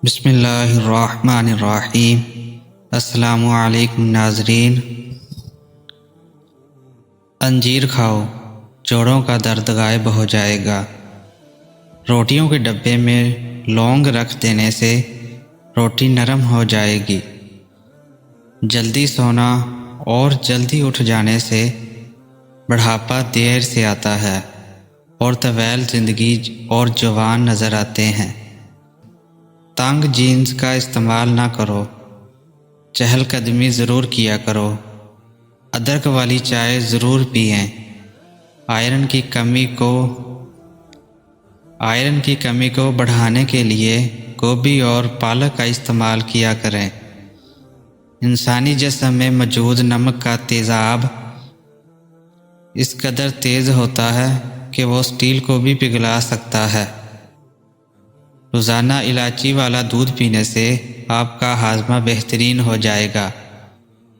بسم اللہ الرحمن الرحیم۔ السلام علیکم ناظرین۔ انجیر کھاؤ، جوڑوں کا درد غائب ہو جائے گا۔ روٹیوں کے ڈبے میں لونگ رکھ دینے سے روٹی نرم ہو جائے گی۔ جلدی سونا اور جلدی اٹھ جانے سے بڑھاپا دیر سے آتا ہے اور طویل زندگی اور جوان نظر آتے ہیں۔ تنگ جینز کا استعمال نہ کرو، چہل قدمی ضرور کیا کرو۔ ادرک والی چائے ضرور پئیں۔ آئرن کی کمی کو بڑھانے کے لیے گوبھی اور پالک کا استعمال کیا کریں۔ انسانی جسم میں موجود نمک کا تیزاب اس قدر تیز ہوتا ہے کہ وہ اسٹیل کو بھی پگھلا سکتا ہے۔ روزانہ الائچی والا دودھ پینے سے آپ کا ہاضمہ بہترین ہو جائے گا،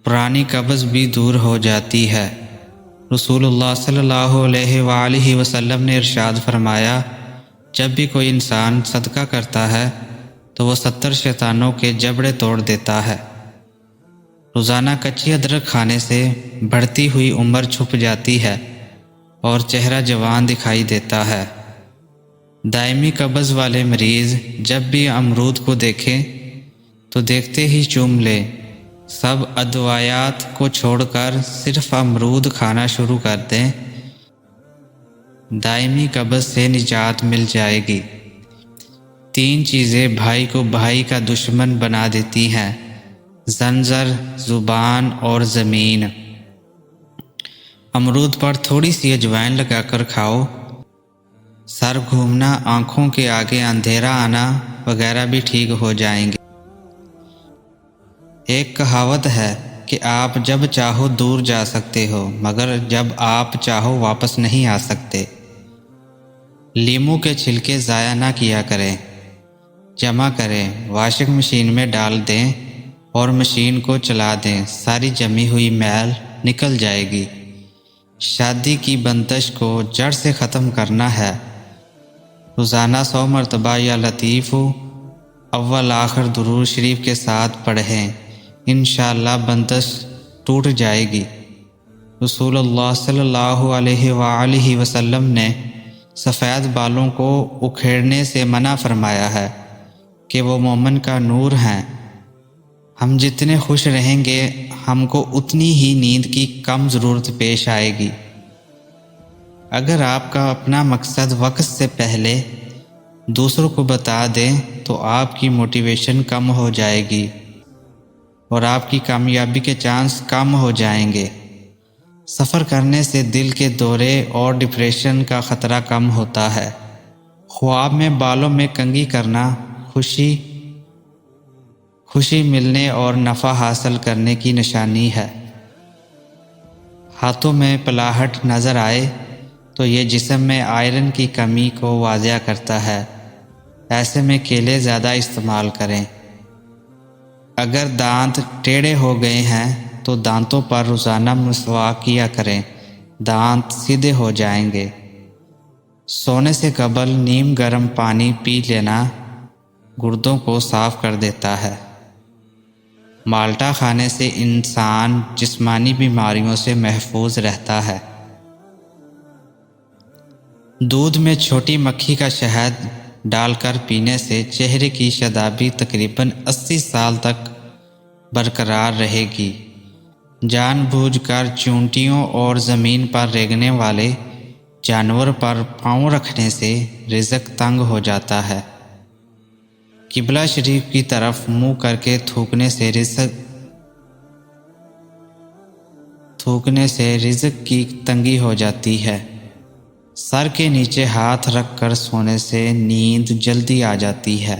پرانی قبض بھی دور ہو جاتی ہے۔ رسول اللہ صلی اللہ علیہ وآلہ وسلم نے ارشاد فرمایا، جب بھی کوئی انسان صدقہ کرتا ہے تو وہ 70 شیطانوں کے جبڑے توڑ دیتا ہے۔ روزانہ کچی ادرک کھانے سے بڑھتی ہوئی عمر چھپ جاتی ہے اور چہرہ جوان دکھائی دیتا ہے۔ دائمی قبض والے مریض جب بھی امرود کو دیکھیں تو دیکھتے ہی چوم لیں۔ سب ادویات کو چھوڑ کر صرف امرود کھانا شروع کر دیں، دائمی قبض سے نجات مل جائے گی۔ 3 چیزیں بھائی کو بھائی کا دشمن بنا دیتی ہیں: زنجر، زبان اور زمین۔ امرود پر تھوڑی سی اجوائن لگا کر کھاؤ۔ سر گھومنا، آنکھوں کے آگے اندھیرا آنا وغیرہ بھی ٹھیک ہو جائیں گے۔ ایک کہاوت ہے کہ آپ جب چاہو دور جا سکتے ہو مگر جب آپ چاہو واپس نہیں آ سکتے۔ لیموں کے چھلکے ضائع نہ کیا کریں، جمع کریں، واشنگ مشین میں ڈال دیں اور مشین کو چلا دیں، ساری جمی ہوئی میل نکل جائے گی۔ شادی کی بندش کو جڑ سے ختم کرنا ہے۔ روزانہ 100 مرتبہ یا لطیف اول آخر درود شریف کے ساتھ پڑھیں، انشاءاللہ بندش ٹوٹ جائے گی۔ رسول اللہ صلی اللہ علیہ وآلہ وسلم نے سفید بالوں کو اکھیڑنے سے منع فرمایا ہے کہ وہ مومن کا نور ہیں۔ ہم جتنے خوش رہیں گے ہم کو اتنی ہی نیند کی کم ضرورت پیش آئے گی۔ اگر آپ کا اپنا مقصد وقت سے پہلے دوسروں کو بتا دیں تو آپ کی موٹیویشن کم ہو جائے گی اور آپ کی کامیابی کے چانس کم ہو جائیں گے۔ سفر کرنے سے دل کے دورے اور ڈپریشن کا خطرہ کم ہوتا ہے۔ خواب میں بالوں میں کنگھی کرنا خوشی ملنے اور نفع حاصل کرنے کی نشانی ہے۔ ہاتھوں میں پلاہٹ نظر آئے تو یہ جسم میں آئرن کی کمی کو واضح کرتا ہے۔ ایسے میں کیلے زیادہ استعمال کریں۔ اگر دانت ٹیڑھے ہو گئے ہیں تو دانتوں پر روزانہ مسواک کیا کریں، دانت سیدھے ہو جائیں گے۔ سونے سے قبل نیم گرم پانی پی لینا گردوں کو صاف کر دیتا ہے۔ مالٹا کھانے سے انسان جسمانی بیماریوں سے محفوظ رہتا ہے۔ دودھ میں چھوٹی مکھی کا شہد ڈال کر پینے سے چہرے کی شادابی تقریباً 80 سال تک برقرار رہے گی۔ جان بوجھ کر چونٹیوں اور زمین پر رینگنے والے جانور پر پاؤں رکھنے سے رزق تنگ ہو جاتا ہے۔ قبلہ شریف کی طرف منہ کر کے تھوکنے سے رزق کی تنگی ہو جاتی ہے۔ سر کے نیچے ہاتھ رکھ کر سونے سے نیند جلدی آ جاتی ہے۔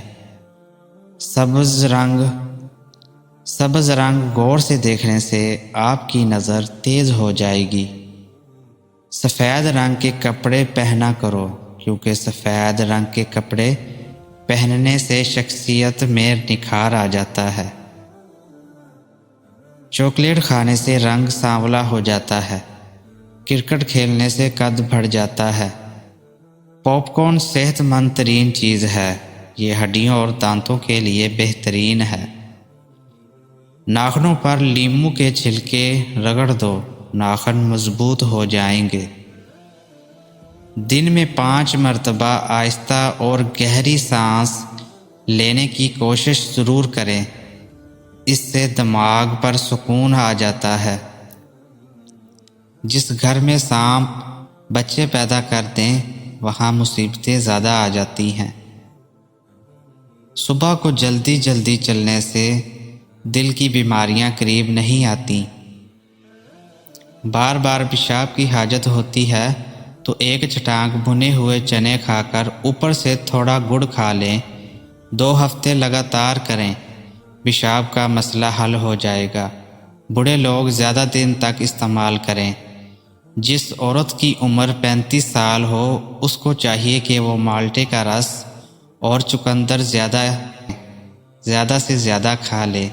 سبز رنگ غور سے دیکھنے سے آپ کی نظر تیز ہو جائے گی۔ سفید رنگ کے کپڑے پہنا کرو کیونکہ سفید رنگ کے کپڑے پہننے سے شخصیت میں نکھار آ جاتا ہے۔ چاکلیٹ کھانے سے رنگ سانولا ہو جاتا ہے۔ کرکٹ کھیلنے سے قد بڑھ جاتا ہے۔ پاپ کارن صحت مند ترین چیز ہے۔ یہ ہڈیوں اور دانتوں کے لیے بہترین ہے۔ ناخنوں پر لیموں کے چھلکے رگڑ دو، ناخن مضبوط ہو جائیں گے۔ دن میں 5 مرتبہ آہستہ اور گہری سانس لینے کی کوشش ضرور کریں، اس سے دماغ پر سکون آ جاتا ہے۔ جس گھر میں سانپ بچے پیدا کر دیں وہاں مصیبتیں زیادہ آ جاتی ہیں۔ صبح کو جلدی چلنے سے دل کی بیماریاں قریب نہیں آتی۔ بار بار پیشاب کی حاجت ہوتی ہے تو ایک چٹانک بھنے ہوئے چنے کھا کر اوپر سے تھوڑا گڑ کھا لیں، 2 ہفتے لگاتار کریں، پیشاب کا مسئلہ حل ہو جائے گا۔ بوڑھے لوگ زیادہ دن تک استعمال کریں۔ جس عورت کی عمر 35 سال ہو اس کو چاہیے کہ وہ مالٹے کا رس اور چقندر زیادہ سے زیادہ کھا لے۔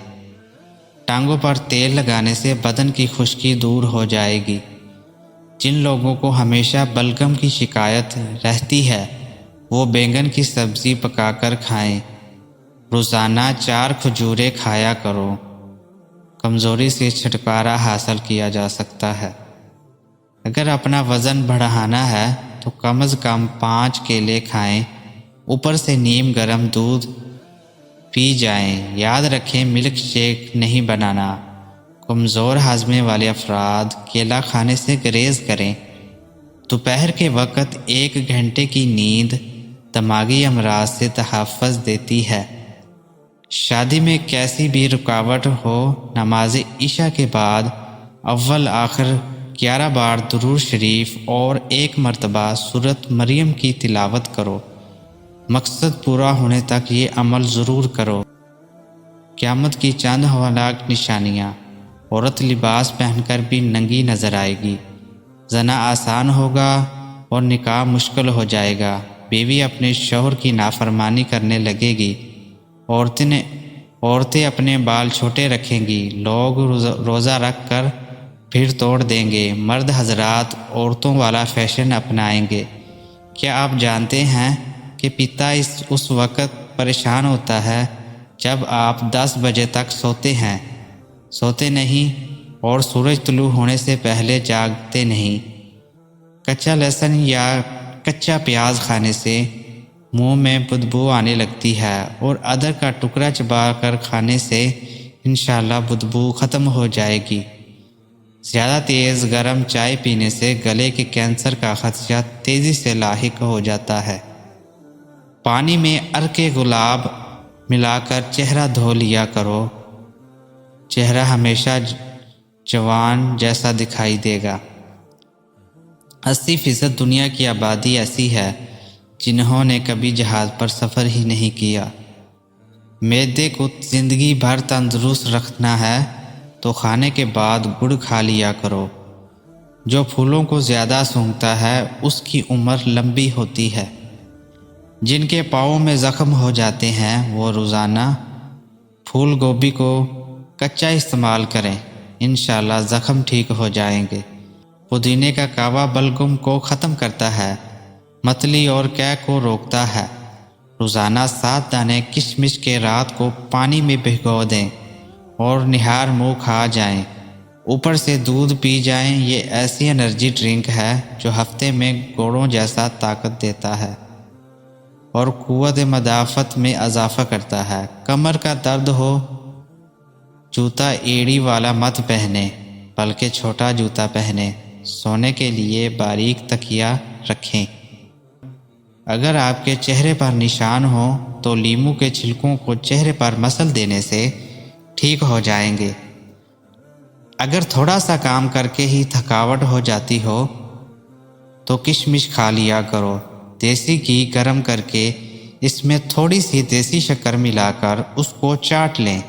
ٹانگوں پر تیل لگانے سے بدن کی خشکی دور ہو جائے گی۔ جن لوگوں کو ہمیشہ بلغم کی شکایت رہتی ہے وہ بینگن کی سبزی پکا کر کھائیں۔ روزانہ 4 کھجوریں کھایا کرو۔ کمزوری سے چھٹکارا حاصل کیا جا سکتا ہے۔ اگر اپنا وزن بڑھانا ہے تو کم از کم 5 کیلے کھائیں، اوپر سے نیم گرم دودھ پی جائیں۔ یاد رکھیں ملک شیک نہیں بنانا۔ کمزور ہاضمے والے افراد کیلا کھانے سے گریز کریں۔ دوپہر کے وقت 1 گھنٹے کی نیند دماغی امراض سے تحفظ دیتی ہے۔ شادی میں کیسی بھی رکاوٹ ہو، نماز عشاء کے بعد اول آخر 11 بار درود شریف اور 1 مرتبہ سورۃ مریم کی تلاوت کرو۔ مقصد پورا ہونے تک یہ عمل ضرور کرو۔ قیامت کی چند ہولناک نشانیاں: عورت لباس پہن کر بھی ننگی نظر آئے گی، زنا آسان ہوگا اور نکاح مشکل ہو جائے گا، بیوی اپنے شوہر کی نافرمانی کرنے لگے گی، عورتیں اپنے بال چھوٹے رکھیں گی، لوگ روزہ رکھ کر پھر توڑ دیں گے، مرد حضرات عورتوں والا فیشن اپنائیں گے۔ کیا آپ جانتے ہیں کہ پتا اس وقت پریشان ہوتا ہے جب آپ 10 بجے تک سوتے نہیں اور سورج طلوع ہونے سے پہلے جاگتے نہیں۔ کچا لہسن یا کچا پیاز کھانے سے منہ میں بدبو آنے لگتی ہے اور ادرک کا ٹکڑا چبا کر کھانے سے انشاءاللہ بدبو ختم ہو جائے گی۔ زیادہ تیز گرم چائے پینے سے گلے کے کینسر کا خدشہ تیزی سے لاحق ہو جاتا ہے۔ پانی میں عرق گلاب ملا کر چہرہ دھو لیا کرو، چہرہ ہمیشہ جوان جیسا دکھائی دے گا۔ 80% دنیا کی آبادی ایسی ہے جنہوں نے کبھی جہاز پر سفر ہی نہیں کیا۔ معدے کو زندگی بھر تندرست رکھنا ہے تو کھانے کے بعد گڑ کھا لیا کرو۔ جو پھولوں کو زیادہ سونگھتا ہے اس کی عمر لمبی ہوتی ہے۔ جن کے پاؤں میں زخم ہو جاتے ہیں وہ روزانہ پھول گوبھی کو کچا استعمال کریں، انشاءاللہ زخم ٹھیک ہو جائیں گے۔ پودینے کا کہوہ بلغم کو ختم کرتا ہے، متلی اور قے کو روکتا ہے۔ روزانہ 7 دانے کشمش کے رات کو پانی میں بھگو دیں اور نہار منہ کھا جائیں، اوپر سے دودھ پی جائیں۔ یہ ایسی انرجی ڈرنک ہے جو ہفتے میں گوڑوں جیسا طاقت دیتا ہے اور قوت مدافعت میں اضافہ کرتا ہے۔ کمر کا درد ہو، جوتا ایڑی والا مت پہنے بلکہ چھوٹا جوتا پہنے۔ سونے کے لیے باریک تکیہ رکھیں۔ اگر آپ کے چہرے پر نشان ہو تو لیموں کے چھلکوں کو چہرے پر مسل دینے سے ٹھیک ہو جائیں گے۔ اگر تھوڑا سا کام کر کے ہی تھکاوٹ ہو جاتی ہو تو کشمش کھا لیا کرو۔ دیسی گھی گرم کر کے اس میں تھوڑی سی دیسی شکر ملا کر اس کو چاٹ لیں،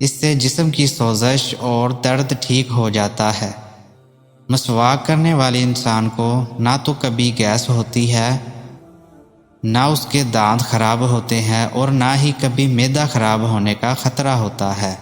اس سے جسم کی سوزش اور درد ٹھیک ہو جاتا ہے۔ مسواک کرنے والے انسان کو نہ تو کبھی گیس ہوتی ہے، نہ اس کے دانت خراب ہوتے ہیں اور نہ ہی کبھی معدہ خراب ہونے کا خطرہ ہوتا ہے۔